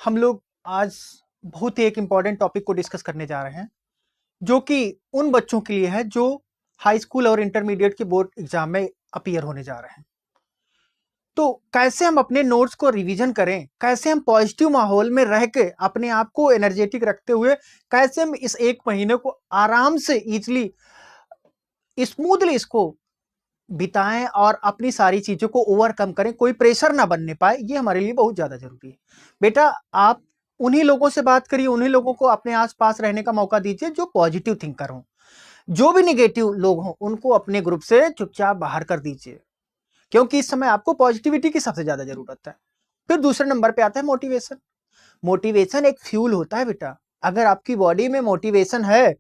हम लोग आज बहुत ही एक इम्पॉर्टेंट टॉपिक को डिस्कस करने जा रहे हैं, जो कि उन बच्चों के लिए है जो हाई स्कूल और इंटरमीडिएट के बोर्ड एग्जाम में अपीयर होने जा रहे हैं। तो कैसे हम अपने नोट्स को रिवीजन करें, कैसे हम पॉजिटिव माहौल में रह के अपने आप को एनर्जेटिक रखते हुए कैसे हम इस एक महीने को आराम से इजली स्मूथली इसको बिताएं और अपनी सारी चीजों को ओवरकम करें, कोई प्रेशर ना बनने पाए, ये हमारे लिए बहुत ज्यादा जरूरी है। बेटा, आप उन्हीं लोगों से बात करिए, उन्हीं लोगों को अपने आसपास रहने का मौका दीजिए जो पॉजिटिव थिंकर हों। जो भी निगेटिव लोग हों उनको अपने ग्रुप से चुपचाप बाहर कर दीजिए, क्योंकि इस समय आपको पॉजिटिविटी की सबसे ज्यादा जरूरत है। फिर दूसरे नंबर पे आता है मोटिवेशन। मोटिवेशन एक फ्यूल होता है बेटा। अगर आपकी बॉडी में मोटिवेशन है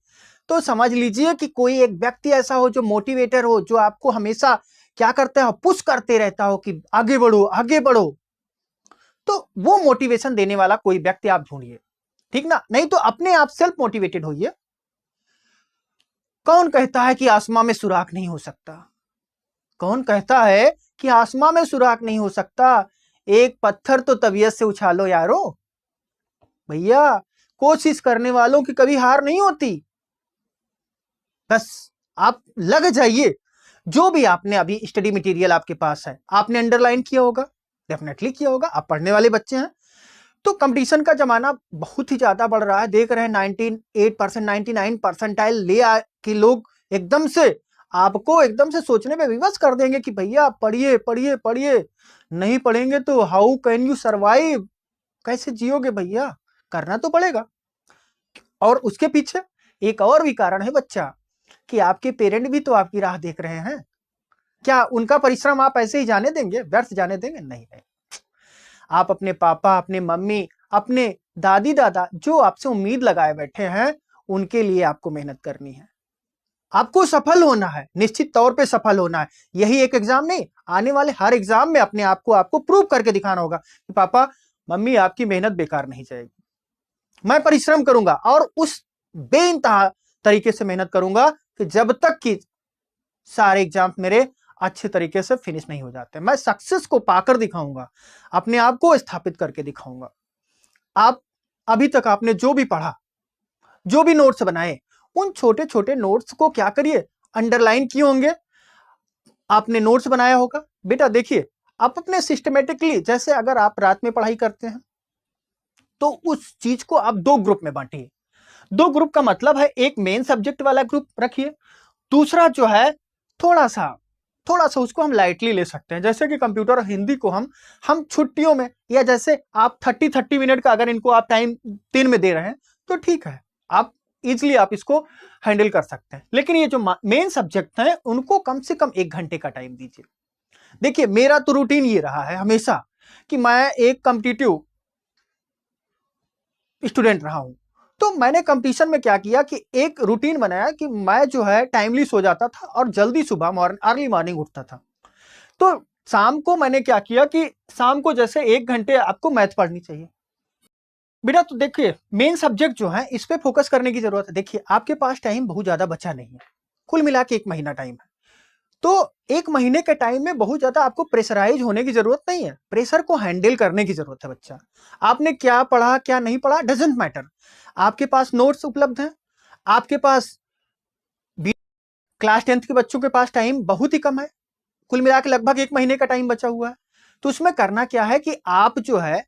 तो समझ लीजिए कि कोई एक व्यक्ति ऐसा हो जो मोटिवेटर हो, जो आपको हमेशा क्या करता है, पुश करते रहता हो कि आगे बढ़ो आगे बढ़ो। तो वो मोटिवेशन देने वाला कोई व्यक्ति आप ढूंढिए, ठीक ना। नहीं तो अपने आप सेल्फ मोटिवेटेड होइए। कौन कहता है कि आसमां में सुराख नहीं हो सकता? कौन कहता है कि आसमां में सुराख नहीं हो सकता? एक पत्थर तो तबीयत से उछालो यारो। भैया, कोशिश करने वालों की कभी हार नहीं होती। बस आप लग जाइए। जो भी आपने अभी स्टडी मटेरियल आपके पास है, आपने अंडरलाइन किया होगा, डेफिनेटली किया होगा, आप पढ़ने वाले बच्चे हैं। तो कंपटीशन का जमाना बहुत ही ज्यादा बढ़ रहा है। देख रहे हैं 98%, 99 परसेंटाइल ले आ कि लोग एकदम से आपको एकदम से सोचने पे विवश कर देंगे कि भैया पढ़िए पढ़िए पढ़िए। नहीं पढ़ेंगे तो हाउ कैन यू सरवाइव? कैसे जियोगे भैया? करना तो पड़ेगा। और उसके पीछे एक और भी कारण है बच्चा, कि आपके पेरेंट भी तो आपकी राह देख रहे हैं। क्या उनका परिश्रम आप ऐसे ही जाने देंगे, व्यर्थ जाने देंगे? नहीं नहीं। आप अपने पापा, अपने मम्मी, अपने दादी दादा जो आपसे उम्मीद लगाए बैठे हैं, उनके लिए आपको मेहनत करनी है। आपको सफल होना है, निश्चित तौर पे सफल होना है। यही एक एग्जाम नहीं, आने वाले हर एग्जाम में अपने आप को आपको प्रूव करके दिखाना होगा कि पापा मम्मी आपकी मेहनत बेकार नहीं जाएगी। मैं परिश्रम करूंगा और उस बेइंतहा तरीके से मेहनत करूंगा कि जब तक कि सारे एग्जाम मेरे अच्छे तरीके से फिनिश नहीं हो जाते, मैं सक्सेस को पाकर दिखाऊंगा, अपने आप को स्थापित करके दिखाऊंगा। आप अभी तक आपने जो भी पढ़ा, जो भी नोट्स बनाए, उन छोटे छोटे नोट्स को क्या करिए, अंडरलाइन किए होंगे, आपने नोट्स बनाया होगा। बेटा देखिए, आप अपने सिस्टमेटिकली, जैसे अगर आप रात में पढ़ाई करते हैं तो उस चीज को आप दो ग्रुप में बांटिए। दो ग्रुप का मतलब है, एक मेन सब्जेक्ट वाला ग्रुप रखिए, दूसरा जो है थोड़ा सा उसको हम लाइटली ले सकते हैं। जैसे कि कंप्यूटर और हिंदी को हम छुट्टियों में, या जैसे आप 30 मिनट का अगर इनको आप टाइम 3 में दे रहे हैं तो ठीक है, आप इजिली आप इसको हैंडल कर सकते हैं। लेकिन ये जो मेन सब्जेक्ट हैं उनको कम से कम 1 घंटे का टाइम दीजिए। देखिए, मेरा तो रूटीन ये रहा है हमेशा कि मैं एक कॉम्पिटिटिव स्टूडेंट रहा हूं। तो मैंने कंपटीशन में क्या किया कि एक रूटीन बनाया कि मैं जो है टाइमली सो जाता था और जल्दी सुबह अर्ली मॉर्निंग उठता था। तो शाम को मैंने क्या किया कि शाम को जैसे 1 घंटे आपको मैथ पढ़नी चाहिए। बेटा तो देखिए, मेन सब्जेक्ट जो है इस पे फोकस करने की जरूरत है। देखिए, आपके पास टाइम बहुत ज्यादा बचा नहीं है, कुल मिला के 1 महीना टाइम है। तो 1 महीने के टाइम में बहुत ज्यादा आपको प्रेशराइज होने की जरूरत नहीं है, प्रेशर को हैंडल करने की जरूरत है। बच्चा, आपने क्या पढ़ा क्या नहीं पढ़ा डजेंट मैटर। आपके पास नोट्स उपलब्ध हैं, आपके पास क्लास 10th के बच्चों के पास टाइम बहुत ही कम है, कुल मिला के लगभग 1 महीने का टाइम बचा हुआ है। तो उसमें करना क्या है कि आप जो है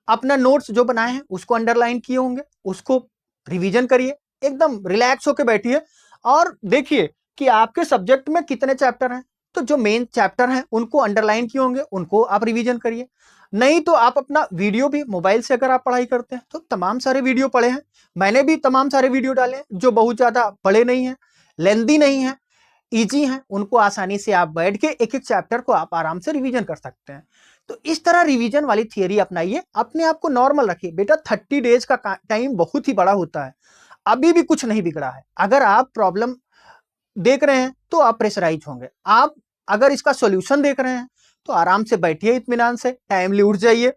अपना नोट्स जो बनाए हैं उसको अंडरलाइन किए होंगे, उसको रिवीजन करिए, एकदम रिलैक्स होकर बैठिए और देखिए कि आपके सब्जेक्ट में कितने चैप्टर हैं। तो जो मेन चैप्टर हैं उनको अंडरलाइन किए होंगे, उनको आप रिवीजन करिए। नहीं तो आप अपना वीडियो भी, मोबाइल से अगर आप पढ़ाई करते हैं तो तमाम सारे वीडियो पढ़े हैं, मैंने भी तमाम सारे वीडियो डाले हैं जो बहुत ज्यादा बड़े नहीं है, लेंदी नहीं है, इजी हैं। उनको आसानी से आप बैठ के एक एक चैप्टर को आप आराम से रिवीजन कर सकते हैं। तो इस तरह रिवीजन वाली थियरी अपनाइए, अपने आप को नॉर्मल रखिए। बेटा 30 डेज का टाइम बहुत ही बड़ा होता है, अभी भी कुछ नहीं बिगड़ा है। अगर आप प्रॉब्लम देख रहे हैं तो आप प्रेशराइज होंगे, आप अगर इसका सॉल्यूशन देख रहे हैं तो आराम से बैठिए, इत्मीनान से टाइमली उठ जाइए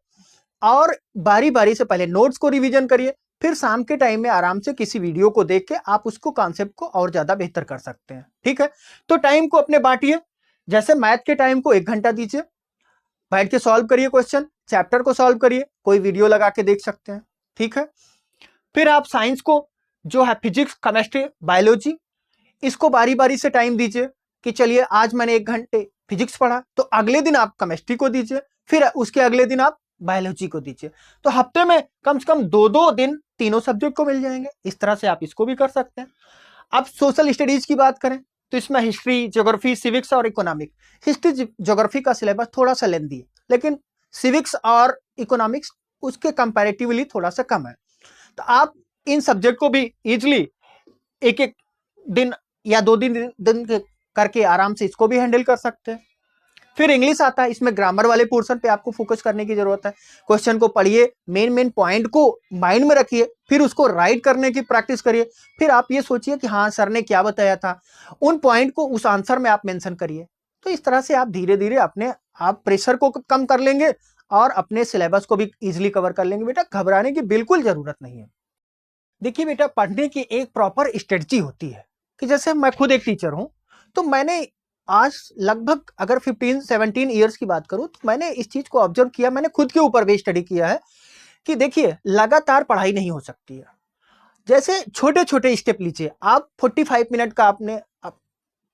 और बारी बारी से पहले नोट्स को रिवीजन करिए। फिर शाम के टाइम में आराम से किसी वीडियो को देख के आप उसको कॉन्सेप्ट को और ज्यादा बेहतर कर सकते हैं। ठीक है, तो टाइम को अपने बांटिए। जैसे मैथ के टाइम को 1 घंटा दीजिए, बैठ के सॉल्व करिए क्वेश्चन, चैप्टर को सॉल्व करिए, कोई वीडियो लगा के देख सकते हैं, ठीक है। फिर आप साइंस को जो है फिजिक्स, केमिस्ट्री, बायोलॉजी, इसको बारी बारी से टाइम दीजिए कि चलिए आज मैंने 1 घंटे फिजिक्स पढ़ा तो अगले दिन आप केमिस्ट्री को दीजिए, फिर उसके अगले दिन आप बायोलॉजी को दीजिए। तो हफ्ते में कम से कम 2-2 दिन तीनों सब्जेक्ट को मिल जाएंगे। इस तरह से आप इसको भी कर सकते हैं। अब सोशल स्टडीज की बात करें तो इसमें हिस्ट्री, ज्योग्राफी, सिविक्स और इकोनॉमिक्स। हिस्ट्री, ज्योग्राफी का सिलेबस थोड़ा सा लेंदी है, लेकिन सिविक्स और इकोनॉमिक्स उसके कंपैरेटिवली थोड़ा सा कम है। तो आप इन सब्जेक्ट को भी इजिली एक एक दिन या 2 दिन करके आराम से इसको भी हैंडल कर सकते हैं। फिर इंग्लिश आता है, इसमें ग्रामर वाले पोर्शन पे आपको फोकस करने की जरूरत है। क्वेश्चन को पढ़िए, मेन पॉइंट को माइंड में रखिए, फिर उसको राइट करने की प्रैक्टिस करिए। फिर आप ये सोचिए कि हाँ सर ने क्या बताया था, उन पॉइंट को उस आंसर में आप मेंशन करिए। तो इस तरह से आप धीरे धीरे अपने आप प्रेशर को कम कर लेंगे और अपने सिलेबस को भी इजिली कवर कर लेंगे। बेटा घबराने की बिल्कुल जरूरत नहीं है। देखिए बेटा, पढ़ने की एक प्रॉपर स्ट्रेटजी होती है कि जैसे मैं खुद एक टीचर हूं, तो मैंने आज लगभग अगर 15-17 ईयर्स की बात करूं तो मैंने इस चीज को ऑब्जर्व किया, मैंने खुद के ऊपर भी स्टडी किया है कि देखिए लगातार पढ़ाई नहीं हो सकती है। जैसे छोटे छोटे स्टेप लीजिए। आप 45 मिनट का आपने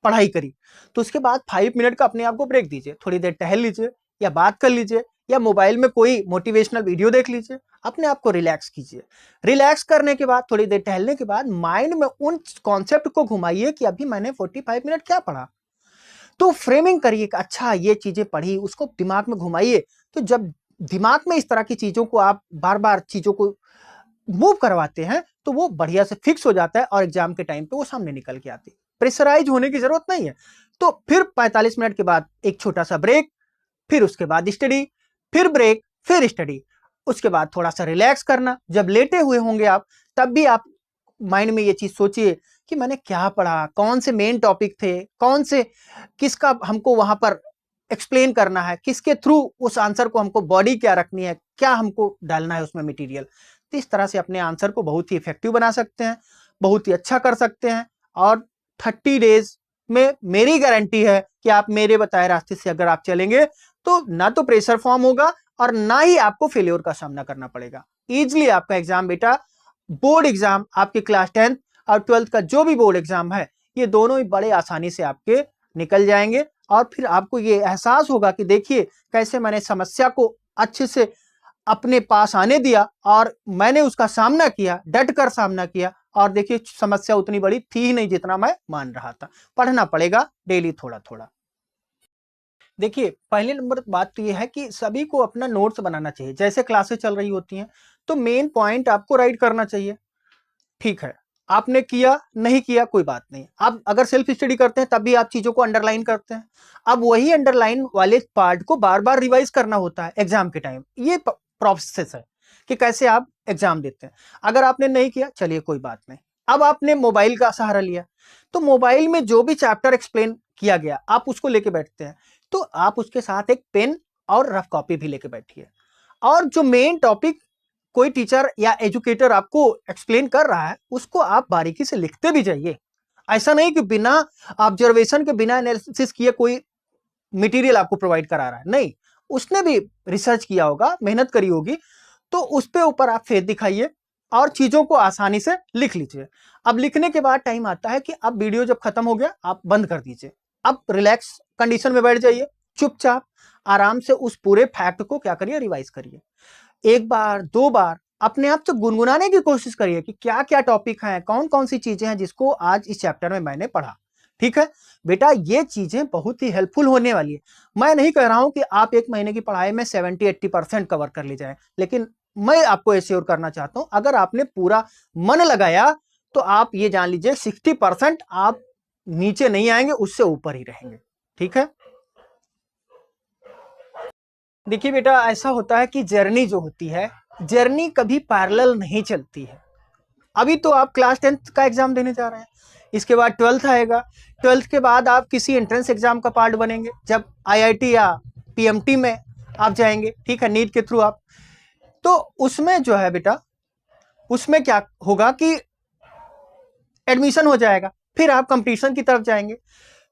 पढ़ाई करी तो उसके बाद 5 मिनट का अपने आप को ब्रेक दीजिए, थोड़ी देर टहल लीजिए या बात कर लीजिए या मोबाइल में कोई मोटिवेशनल वीडियो देख लीजिए, अपने आप को रिलैक्स कीजिए। रिलैक्स करने के बाद, थोड़ी देर टहलने के बाद माइंड में उन कॉन्सेप्ट को घुमाइए कि अभी मैंने 45 मिनट क्या पढ़ा। तो फ्रेमिंग करिए कि अच्छा ये चीजें पढ़ी, उसको दिमाग में घुमाइए। तो जब दिमाग में इस तरह की चीजों को आप बार बार चीजों को मूव करवाते हैं तो वो बढ़िया से फिक्स हो जाता है और एग्जाम के टाइम पे वो सामने निकल के आती है। प्रेशराइज होने की जरूरत नहीं है। तो फिर 45 मिनट के बाद एक छोटा सा ब्रेक, फिर उसके बाद स्टडी, फिर ब्रेक, फिर स्टडी, उसके बाद थोड़ा सा रिलैक्स करना। जब लेटे हुए होंगे आप, तब भी आप माइंड में ये चीज सोचिए कि मैंने क्या पढ़ा, कौन से मेन टॉपिक थे, कौन से किसका हमको वहां पर एक्सप्लेन करना है, किसके थ्रू उस आंसर को हमको बॉडी क्या रखनी है, क्या हमको डालना है उसमें मटेरियल। तो इस तरह से अपने आंसर को बहुत ही इफेक्टिव बना सकते हैं, बहुत ही अच्छा कर सकते हैं। और 30 डेज में मेरी गारंटी है कि आप मेरे बताए रास्ते से अगर आप चलेंगे तो ना तो प्रेशर फॉर्म होगा और ना ही आपको फेल्योर का सामना करना पड़ेगा। इजिली आपका एग्जाम बेटा, बोर्ड एग्जाम, आपके क्लास 10th और 12th का जो भी बोर्ड एग्जाम है, ये दोनों ही बड़े आसानी से आपके निकल जाएंगे। और फिर आपको ये एहसास होगा कि देखिए कैसे मैंने समस्या को अच्छे से अपने पास आने दिया और मैंने उसका सामना किया, डट कर सामना किया। और देखिए समस्या उतनी बड़ी थी ही नहीं जितना मैं मान रहा था। पढ़ना पड़ेगा डेली थोड़ा थोड़ा। देखिए पहले नंबर बात तो यह है कि सभी को अपना नोट्स बनाना चाहिए। जैसे क्लासेस चल रही होती हैं तो मेन पॉइंट आपको राइट करना चाहिए। ठीक है, आपने किया नहीं किया कोई बात नहीं, आप अगर सेल्फ स्टडी करते हैं तब भी आप चीजों को अंडरलाइन करते हैं। अब वही अंडरलाइन वाले पार्ट को बार बार रिवाइज करना होता है एग्जाम के टाइम। ये प्रोसेस है कि कैसे आप एग्जाम देते हैं। अगर आपने नहीं किया चलिए कोई बात नहीं, अब आपने मोबाइल का सहारा लिया तो मोबाइल में जो भी चैप्टर एक्सप्लेन किया गया आप उसको लेके बैठते हैं, तो आप उसके साथ एक पेन और रफ कॉपी भी लेके बैठिए। और जो मेन टॉपिक कोई टीचर या एजुकेटर आपको एक्सप्लेन कर रहा है उसको आप बारीकी से लिखते भी जाइए। ऐसा नहीं कि बिना ऑब्जर्वेशन के, बिना एनालिसिस किए कोई मटेरियल आपको प्रोवाइड करा रहा है, नहीं, उसने भी रिसर्च किया होगा, मेहनत करी होगी, तो उस पे ऊपर आप फेथ दिखाइए और चीजों को आसानी से लिख लीजिए। अब लिखने के बाद टाइम आता है कि अब वीडियो जब खत्म हो गया आप बंद कर दीजिए, अब रिलैक्स कंडीशन में बैठ जाइए, चुपचाप आराम से उस पूरे फैक्ट को क्या करिए, रिवाइज करिए। 1 बार 2 बार अपने आप से गुनगुनाने की कोशिश करिए कि क्या क्या टॉपिक हैं, कौन कौन सी चीजें हैं जिसको आज इस चैप्टर में मैंने पढ़ा। ठीक है बेटा, ये चीजें बहुत ही हेल्पफुल होने वाली है। मैं नहीं कह रहा हूं कि आप 1 महीने की पढ़ाई में 70-80% कवर कर ले जाए, लेकिन मैं आपको एश्योर करना चाहता हूं अगर आपने पूरा मन लगाया तो आप ये जान लीजिए 60% आप नीचे नहीं आएंगे, उससे ऊपर ही रहेंगे। ठीक है, देखिए बेटा ऐसा होता है कि जर्नी जो होती है, जर्नी कभी पैरेलल नहीं चलती है। अभी तो आप क्लास 10th का एग्जाम देने जा रहे हैं, इसके बाद 12th आएगा, 12th के बाद आप किसी एंट्रेंस एग्जाम का पार्ट बनेंगे जब आईआईटी या पीएमटी में आप जाएंगे। ठीक है, नीट के थ्रू आप, तो उसमें जो है बेटा, उसमें क्या होगा कि एडमिशन हो जाएगा, फिर आप कंपटीशन की तरफ जाएंगे,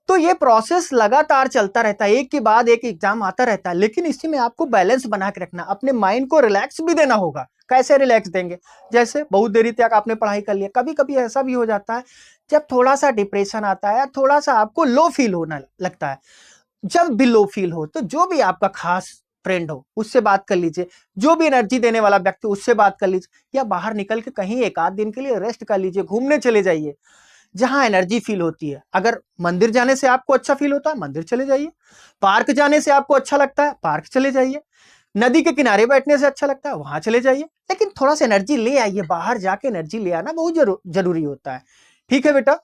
तो ये प्रोसेस लगातार चलता रहता है, एक के बाद एक एग्जाम आता रहता है, लेकिन इसी में आपको बैलेंस बना के रखना, अपने माइंड को रिलैक्स भी देना होगा। कैसे रिलैक्स देंगे? जैसे बहुत देरी तक आपने पढ़ाई कर लिया, कभी कभी ऐसा भी हो जाता है जब थोड़ा सा डिप्रेशन आता है, थोड़ा सा आपको लो फील होने लगता है। जब भी लो फील हो तो जो भी आपका खास फ्रेंड हो उससे बात कर लीजिए, जो भी एनर्जी देने वाला व्यक्ति उससे बात कर लीजिए, या बाहर निकल के कहीं एक आध दिन के लिए रेस्ट कर लीजिए, घूमने चले जाइए जहां एनर्जी फील होती है। अगर मंदिर जाने से आपको अच्छा फील होता है, मंदिर चले जाइए। पार्क जाने से आपको अच्छा लगता है, पार्क चले जाइए। नदी के किनारे बैठने से अच्छा लगता है, वहां चले जाइए। लेकिन थोड़ा सा एनर्जी ले आइए, बाहर जाके एनर्जी ले आना बहुत जरूरी होता है। ठीक है बेटा?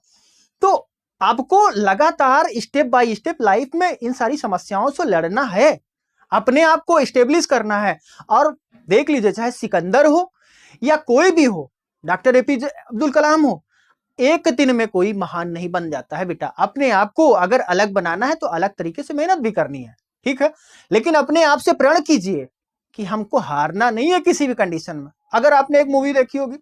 तो आपको लगातार स्टेप बाय स्टेप लाइफ में इन सारी समस्याओं से लड़ना है, अपने आप को स्टेब्लिश करना है। और देख लीजिए, चाहे सिकंदर हो या कोई भी हो, डॉक्टर एपीजे अब्दुल कलाम हो, एक दिन में कोई महान नहीं बन जाता है बेटा। अपने आप को अगर अलग बनाना है तो अलग तरीके से मेहनत भी करनी है, ठीक है? लेकिन अपने आप से प्रण कीजिए कि हमको हारना नहीं है किसी भी कंडीशन में। अगर आपने एक मूवी देखी होगी,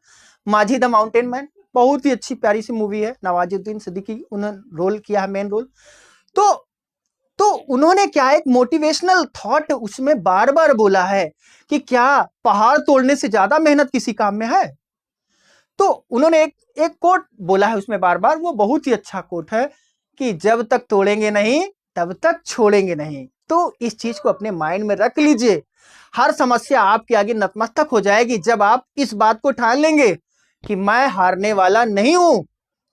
माझी द माउंटेन मैन, बहुत ही अच्छी प्यारी सी मूवी है, नवाजुद्दीन सिद्दीकी उन्होंने रोल किया है, मेन रोल। तो उन्होंने क्या एक मोटिवेशनल थॉट उसमें बार बार बोला है कि क्या पहाड़ तोड़ने से ज्यादा मेहनत किसी काम में है? तो उन्होंने एक कोट बोला है उसमें बार बार, वो बहुत ही अच्छा कोट है कि जब तक तोड़ेंगे नहीं तब तक छोड़ेंगे नहीं। तो इस चीज को अपने माइंड में रख लीजिए, हर समस्या आपके आगे नतमस्तक हो जाएगी जब आप इस बात को ठान लेंगे कि मैं हारने वाला नहीं हूं,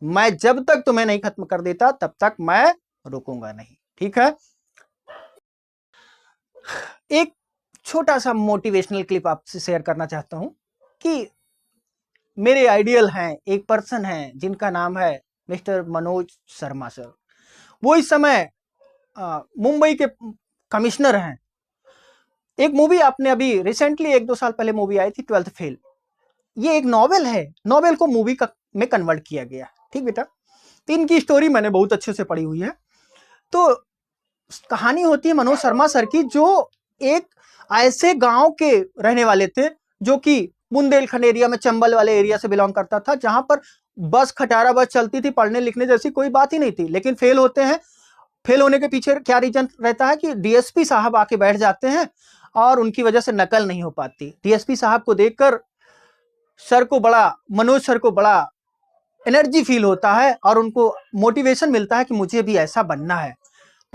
मैं जब तक तुम्हें नहीं खत्म कर देता तब तक मैं रुकूंगा नहीं। ठीक है? एक छोटा सा मोटिवेशनल क्लिप आपसे शेयर करना चाहता हूं कि मेरे आइडियल हैं, एक पर्सन हैं जिनका नाम है मिस्टर मनोज शर्मा सर। वो इस समय मुंबई के कमिश्नर हैं। एक मूवी आपने अभी रिसेंटली 1-2 साल पहले मूवी आई थी, 12th फेल। ये एक नॉवेल है, नॉवेल को मूवी में कन्वर्ट किया गया। ठीक बेटा? तो इनकी स्टोरी मैंने बहुत अच्छे से पढ़ी हुई है। तो कहानी होती है मनोज शर्मा सर की, जो एक ऐसे गांव के रहने वाले थे जो कि बुंदेलखंड एरिया में, चंबल वाले एरिया से बिलोंग करता था, जहां पर बस खटारा बस चलती थी, पढ़ने लिखने जैसी कोई बात ही नहीं थी। लेकिन फेल होते हैं, फेल होने के पीछे क्या रीजन रहता है कि डीएसपी साहब आके बैठ जाते हैं और उनकी वजह से नकल नहीं हो पाती। डीएसपी साहब को देखकर मनोज सर को बड़ा एनर्जी फील होता है और उनको मोटिवेशन मिलता है कि मुझे भी ऐसा बनना है।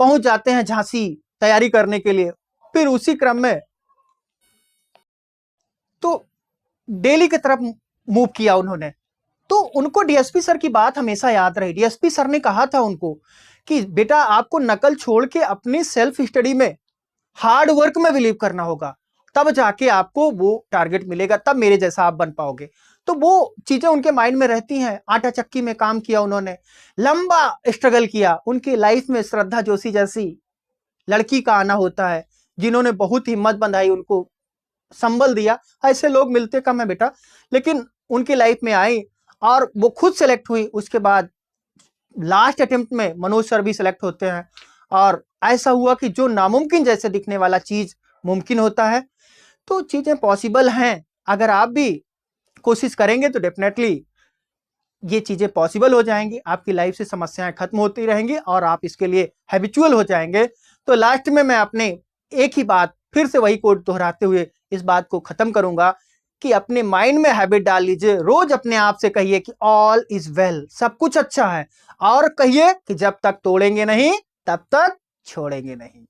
पहुंच जाते हैं झांसी तैयारी करने के लिए। फिर उसी क्रम में तो दिल्ली की तरफ मूव किया उन्होंने। तो उनको डीएसपी सर की बात हमेशा याद रही। डीएसपी सर ने कहा था उनको कि बेटा आपको नकल छोड़ के अपनी सेल्फ स्टडी में, हार्ड वर्क में बिलीव करना होगा, तब जाके आपको वो टारगेट मिलेगा, तब मेरे जैसा आप बन पाओगे। तो वो चीजें उनके माइंड में रहती हैं। आटा चक्की में काम किया उन्होंने, लंबा स्ट्रगल किया। उनकी लाइफ में श्रद्धा जोशी जैसी लड़की का आना होता है, जिन्होंने बहुत हिम्मत बंधाई, उनको संबल दिया। ऐसे लोग मिलते कम है बेटा, लेकिन उनकी लाइफ में आई और वो खुद सेलेक्ट हुई। उसके बाद लास्ट अटेम्प्ट में मनोज सर भी सिलेक्ट होते हैं और ऐसा हुआ कि जो नामुमकिन जैसे दिखने वाला चीज मुमकिन होता है। तो चीजें पॉसिबल हैं, अगर आप भी कोशिश करेंगे तो डेफिनेटली ये चीजें पॉसिबल हो जाएंगी। आपकी लाइफ से समस्याएं खत्म होती रहेंगी और आप इसके लिए हैबिचुअल हो जाएंगे। तो लास्ट में मैं अपने एक ही बात, फिर से वही कोट दोहराते हुए इस बात को खत्म करूंगा कि अपने माइंड में हैबिट डाल लीजिए, रोज अपने आप से कहिए कि ऑल इज वेल, सब कुछ अच्छा है। और कहिए कि जब तक तोड़ेंगे नहीं तब तक छोड़ेंगे नहीं।